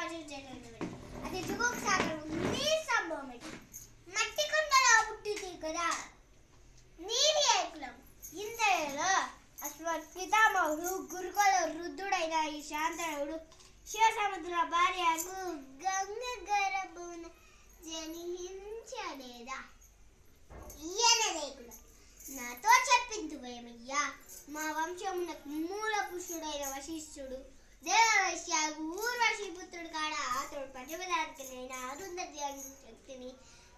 అది జుగుక్ సాగర్ నీ సంభవమేటి మట్టి కొండలో పుట్టింది కదా నీది ఏకులం ఇంతలో అశ్వత్ పితామహుడు గురుకుల వృద్ధుడైన ఈ శాంతనుడు శివసముద్ర భార్యకు గంగ గర్భమున జనించలేదా ఈయన రేకులం నాతో చెప్పిందువేమయ్యా మా వంశమునకు మూల పురుషుడైన వశిష్ఠుడు దేవవైశ్యాకు ఊర్వశి పుత్రుడు కాడ అతడు పంచమదానికైన అరుంధతి శక్తిని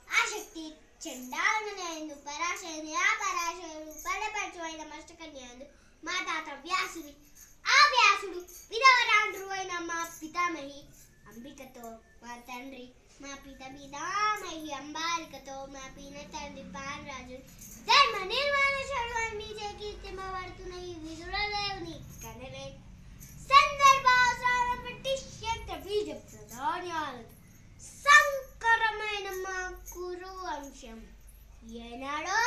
ఆ శక్తి చండాలనైన పరాశరుని ఆ పరాశరుడు పడపరచువైన మష్టకన్యందు మా తాత వ్యాసుడి ఆ వ్యాసుడు విధవరాండ్రు అయిన మా పితామహి అంబికతో మా తండ్రి మా పితామహి అంబాలికతో మా పిన తండ్రి పానరాజు ధర్మ నిర్మాణ చడవాన్ని కీర్తింపబడుతున్న ఈ విదురదేవుని కనలే సందర్భావసరాలను బట్టి శక్త బీజ ప్రధాన్యాలతో సంకరమైన మా కురు వంశం ఏనాడో